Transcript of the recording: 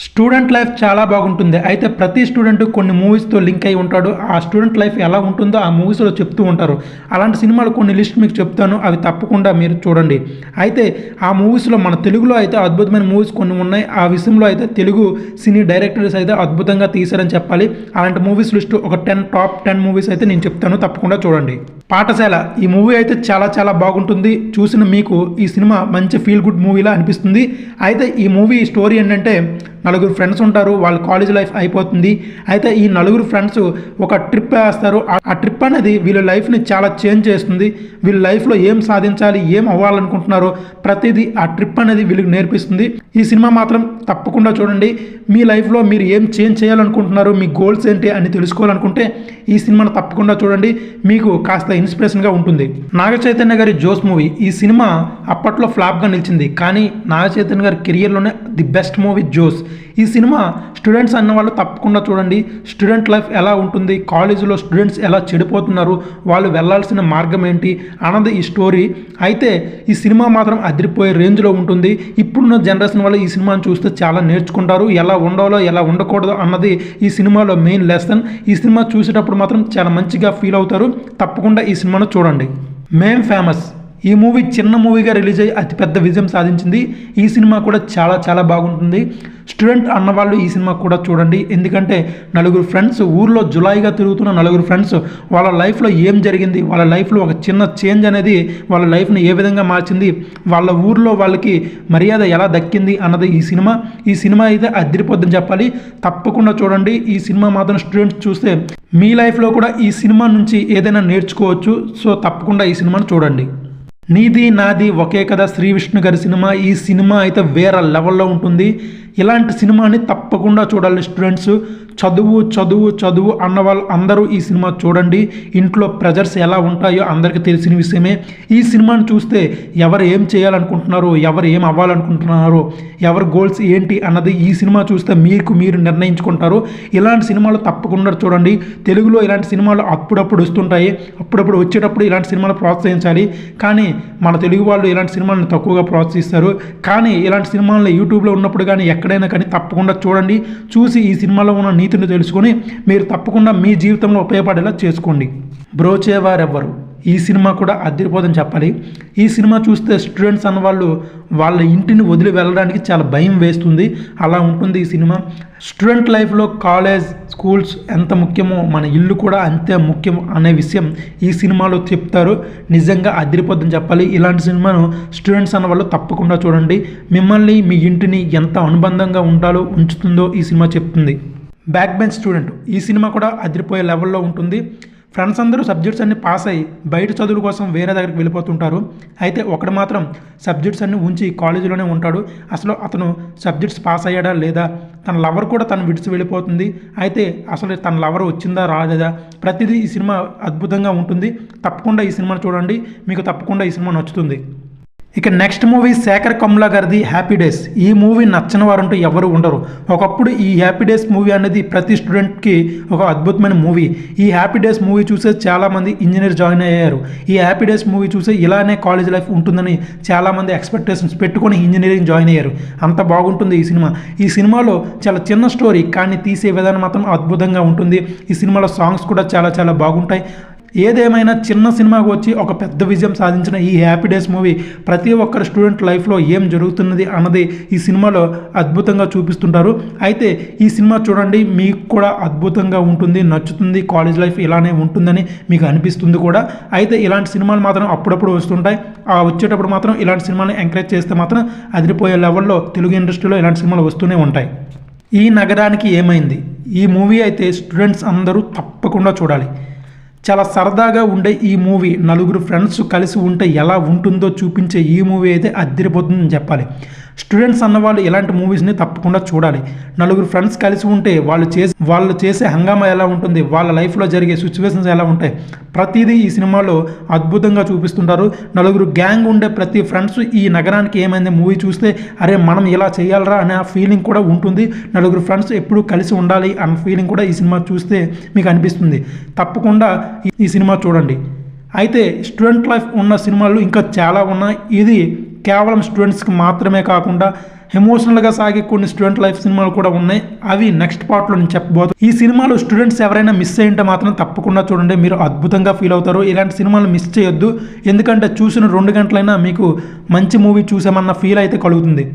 Student life చాలా బాగుంటుంది. అయితే ప్రతి స్టూడెంట్ కొన్ని మూవీస్‌తో లింక్ అయ్యి ఉంటాడు. ఆ స్టూడెంట్ లైఫ్ ఎలా ఉంటుందో ఆ మూవీస్‌లో చెప్తూ ఉంటారు. అలాంటి సినిమాలు కొన్ని లిస్ట్ మీకు చెప్తాను. అవి తప్పకుండా మీరు చూడండి. అయితే ఆ మూవీస్‌లో మన తెలుగులో అయితే అద్భుతమైన మూవీస్ కొన్ని ఉన్నాయి. ఆ విషయంలో అయితే తెలుగు సినీ డైరెక్టర్స్ అయితే అద్భుతంగా తీశారని చెప్పాలి. అలాంటి మూవీస్ లిస్ట్ ఒక టాప్ 10 మూవీస్ అయితే నేను చెప్తాను. తప్పకుండా చూడండి. పాఠశాల ఈ మూవీ అయితే చాలా చాలా బాగుంటుంది. చూసిన మీకు ఈ సినిమా మంచి ఫీల్ గుడ్ మూవీలా అనిపిస్తుంది. అయితే ఈ మూవీ స్టోరీ ఏంటంటే నలుగురు ఫ్రెండ్స్ ఉంటారు. వాళ్ళ కాలేజ్ లైఫ్ అయిపోతుంది. అయితే ఈ నలుగురు ఫ్రెండ్స్ ఒక ట్రిప్ వేస్తారు. ఆ ట్రిప్ అనేది వీళ్ళ లైఫ్ని చాలా చేంజ్ చేస్తుంది. వీళ్ళ లైఫ్లో ఏం సాధించాలి, ఏం అవ్వాలనుకుంటున్నారో ప్రతిదీ ఆ ట్రిప్ అనేది వీళ్ళకి నేర్పిస్తుంది. ఈ సినిమా మాత్రం తప్పకుండా చూడండి. మీ లైఫ్లో మీరు ఏం చేంజ్ చేయాలనుకుంటున్నారు, మీ గోల్స్ ఏంటి అని తెలుసుకోవాలనుకుంటే ఈ సినిమాను తప్పకుండా చూడండి. మీకు కాస్త ఇన్స్పిరేషన్గా ఉంటుంది. నాగ చైతన్య గారి జోస్ మూవీ ఈ సినిమా అప్పట్లో ఫ్లాప్గా నిలిచింది. కానీ నాగ చైతన్య గారి కెరియర్లోనే ది బెస్ట్ మూవీ జోస్. ఈ సినిమా స్టూడెంట్స్ అన్న వాళ్ళు తప్పకుండా చూడండి. స్టూడెంట్ లైఫ్ ఎలా ఉంటుంది, కాలేజీలో స్టూడెంట్స్ ఎలా చెడిపోతున్నారు, వాళ్ళు వెళ్ళాల్సిన మార్గం ఏంటి అన్నది ఈ స్టోరీ. అయితే ఈ సినిమా మాత్రం అదిరిపోయే రేంజ్లో ఉంటుంది. ఇప్పుడున్న జనరేషన్ వాళ్ళు ఈ సినిమాను చూస్తే చాలా నేర్చుకుంటారు. ఎలా ఉండాలో ఎలా ఉండకూడదు అన్నది ఈ సినిమాలో మెయిన్ లెసన్. ఈ సినిమా చూసేటప్పుడు మాత్రం చాలా మంచిగా ఫీల్ అవుతారు. తప్పకుండా ఈ సినిమాను చూడండి. మేం ఫేమస్ ఈ మూవీ చిన్న మూవీగా రిలీజ్ అయ్యి అతిపెద్ద విజయం సాధించింది. ఈ సినిమా కూడా చాలా చాలా బాగుంటుంది. స్టూడెంట్ అన్నవాళ్ళు ఈ సినిమా కూడా చూడండి. ఎందుకంటే నలుగురు ఫ్రెండ్స్ ఊర్లో జులాయిగా తిరుగుతున్న నలుగురు ఫ్రెండ్స్ వాళ్ళ లైఫ్లో ఏం జరిగింది, వాళ్ళ లైఫ్లో ఒక చిన్న చేంజ్ అనేది వాళ్ళ లైఫ్ని ఏ విధంగా మార్చింది, వాళ్ళ ఊర్లో వాళ్ళకి మర్యాద ఎలా దక్కింది అన్నది ఈ సినిమా అయితే అదిరిపోద్దని చెప్పాలి. తప్పకుండా చూడండి. ఈ సినిమా మాత్రం స్టూడెంట్స్ చూస్తే మీ లైఫ్లో కూడా ఈ సినిమా నుంచి ఏదైనా నేర్చుకోవచ్చు. సో తప్పకుండా ఈ సినిమాను చూడండి. నీది నాది ఒకే కథ శ్రీ విష్ణు గారి సినిమా. ఈ సినిమా అయితే వేరే లెవెల్లో ఉంటుంది. ఇలాంటి సినిమాని తప్పకుండా చూడాలి స్టూడెంట్స్. చదువు చదువు చదువు అన్న వాళ్ళు అందరూ ఈ సినిమా చూడండి. ఇంట్లో ప్రెజర్స్ ఎలా ఉంటాయో అందరికీ తెలిసిన విషయమే. ఈ సినిమాని చూస్తే ఎవరు ఏం చేయాలనుకుంటున్నారో, ఎవరు ఏం అవ్వాలనుకుంటున్నారో, ఎవరి గోల్స్ ఏంటి అన్నది ఈ సినిమా చూస్తే మీరు నిర్ణయించుకుంటారు. ఇలాంటి సినిమాలు తప్పకుండా చూడండి. తెలుగులో ఇలాంటి సినిమాలు అప్పుడప్పుడు వస్తుంటాయి. అప్పుడప్పుడు వచ్చేటప్పుడు ఇలాంటి సినిమాలు ప్రోత్సహించాలి. కానీ మన తెలుగు వాళ్ళు ఇలాంటి సినిమాలను తక్కువగా ప్రోత్సహిస్తారు. కానీ ఇలాంటి సినిమాలను యూట్యూబ్లో ఉన్నప్పుడు కానీ ఎక్కడైనా కానీ తప్పకుండా చూడండి. చూసి ఈ సినిమాలో ఉన్న నీతిని తెలుసుకొని మీరు తప్పకుండా మీ జీవితంలో ఉపయోగపడేలా చేసుకోండి. బ్రోచేవారెవ్వరు ఈ సినిమా కూడా అదిరిపోదని చెప్పాలి. ఈ సినిమా చూస్తే స్టూడెంట్స్ అన్నవాళ్ళు వాళ్ళ ఇంటిని వదిలి వెళ్ళడానికి చాలా భయం వేస్తుంది. అలా ఉంటుంది ఈ సినిమా. స్టూడెంట్ లైఫ్లో కాలేజ్, స్కూల్స్ ఎంత ముఖ్యమో మన ఇల్లు కూడా అంతే ముఖ్యం అనే విషయం ఈ సినిమాలో చెప్తారు. నిజంగా అదిరిపోద్దని చెప్పాలి. ఇలాంటి సినిమాను స్టూడెంట్స్ అన్నవాళ్ళు తప్పకుండా చూడండి. మిమ్మల్ని మీ ఇంటిని ఎంత అనుబంధంగా ఉంచుతుందో ఈ సినిమా చెప్తుంది. బ్యాక్ బెంచ్ స్టూడెంట్ ఈ సినిమా కూడా అదిరిపోయే లెవెల్లో ఉంటుంది. ఫ్రెండ్స్ అందరూ సబ్జెక్ట్స్ అన్ని పాస్ అయ్యి బయట చదువుల కోసం వేరే దగ్గరికి వెళ్ళిపోతుంటారు. అయితే ఒకడు మాత్రం సబ్జెక్ట్స్ అన్ని ఉంచి కాలేజీలోనే ఉంటాడు. అసలు అతను సబ్జెక్ట్స్ పాస్ అయ్యాడా లేదా, తన లవర్ కూడా తను విడిచి వెళ్ళిపోతుంది. అయితే అసలు తన లవర్ వచ్చిందా రాలేదా, ప్రతిదీ ఈ సినిమా అద్భుతంగా ఉంటుంది. తప్పకుండా ఈ సినిమాను చూడండి. మీకు తప్పకుండా ఈ సినిమా నచ్చుతుంది. ఇక నెక్స్ట్ మూవీ శేఖర్ కమ్లా గారిది హ్యాపీ డేస్. ఈ మూవీ నచ్చని వారంటూ ఎవరు ఉండరు. ఒకప్పుడు ఈ హ్యాపీ డేస్ మూవీ అనేది ప్రతి స్టూడెంట్కి ఒక అద్భుతమైన మూవీ. ఈ హ్యాపీ డేస్ మూవీ చూసే చాలామంది ఇంజనీర్ జాయిన్ అయ్యారు. ఈ హ్యాపీ డేస్ మూవీ చూసే ఇలానే కాలేజ్ లైఫ్ ఉంటుందని చాలామంది ఎక్స్పెక్టేషన్స్ పెట్టుకొని ఇంజనీరింగ్ జాయిన్ అయ్యారు. అంత బాగుంటుంది ఈ సినిమా. ఈ సినిమాలో చాలా చిన్న స్టోరీ కానీ తీసే విధానం మాత్రం అద్భుతంగా ఉంటుంది. ఈ సినిమాలో సాంగ్స్ కూడా చాలా చాలా బాగుంటాయి. ఏదేమైనా చిన్న సినిమాకు వచ్చి ఒక పెద్ద విజయం సాధించిన ఈ హ్యాపీ డేస్ మూవీ ప్రతి ఒక్కరి స్టూడెంట్ లైఫ్లో ఏం జరుగుతున్నది అన్నది ఈ సినిమాలో అద్భుతంగా చూపిస్తుంటారు. అయితే ఈ సినిమా చూడండి. మీకు కూడా అద్భుతంగా ఉంటుంది, నచ్చుతుంది. కాలేజ్ లైఫ్ ఇలానే ఉంటుందని మీకు అనిపిస్తుంది కూడా. అయితే ఇలాంటి సినిమాలు మాత్రం అప్పుడప్పుడు వస్తుంటాయి. వచ్చేటప్పుడు మాత్రం ఇలాంటి సినిమాని ఎంకరేజ్ చేస్తే మాత్రం అదిరిపోయే లెవెల్లో తెలుగు ఇండస్ట్రీలో ఇలాంటి సినిమాలు వస్తూనే ఉంటాయి. ఈ నగరానికి ఏమైంది ఈ మూవీ అయితే స్టూడెంట్స్ అందరూ తప్పకుండా చూడాలి. చాలా సరదాగా ఉండే ఈ మూవీ నలుగురు ఫ్రెండ్స్ కలిసి ఉంటే ఎలా ఉంటుందో చూపించే ఈ మూవీ అయితే అదిరిపోతుందని చెప్పాలి. స్టూడెంట్స్ అన్నవాళ్ళు ఇలాంటి మూవీస్ని తప్పకుండా చూడాలి. నలుగురు ఫ్రెండ్స్ కలిసి ఉంటే వాళ్ళు చేసే హంగామా ఎలా ఉంటుంది, వాళ్ళ లైఫ్లో జరిగే సిచ్యువేషన్స్ ఎలా ఉంటాయి, ప్రతిదీ ఈ సినిమాలో అద్భుతంగా చూపిస్తుంటారు. నలుగురు గ్యాంగ్ ఉండే ప్రతి ఫ్రెండ్స్ ఈ నగరానికి ఏమైంది మూవీ చూస్తే అరే మనం ఇలా చేయాలరా అనే ఫీలింగ్ కూడా ఉంటుంది. నలుగురు ఫ్రెండ్స్ ఎప్పుడూ కలిసి ఉండాలి అన్న ఫీలింగ్ కూడా ఈ సినిమా చూస్తే మీకు అనిపిస్తుంది. తప్పకుండా ఈ సినిమా చూడండి. అయితే స్టూడెంట్ లైఫ్ ఉన్న సినిమాలు ఇంకా చాలా ఉన్నాయి. ఇది కేవలం స్టూడెంట్స్కి మాత్రమే కాకుండా ఎమోషనల్గా సాగే కొన్ని స్టూడెంట్ లైఫ్ సినిమాలు కూడా ఉన్నాయి. అవి నెక్స్ట్ పార్ట్లో నేను చెప్పబోతున్నాను. ఈ సినిమాలో స్టూడెంట్స్ ఎవరైనా మిస్ అయ్యింటే మాత్రం తప్పకుండా చూడండి, మీరు అద్భుతంగా ఫీల్ అవుతారు. ఇలాంటి సినిమాలు మిస్ చేయొద్దు, ఎందుకంటే చూసిన 2 గంటలైనా మీకు మంచి మూవీ చూసామన్న ఫీల్ అయితే కలుగుతుంది.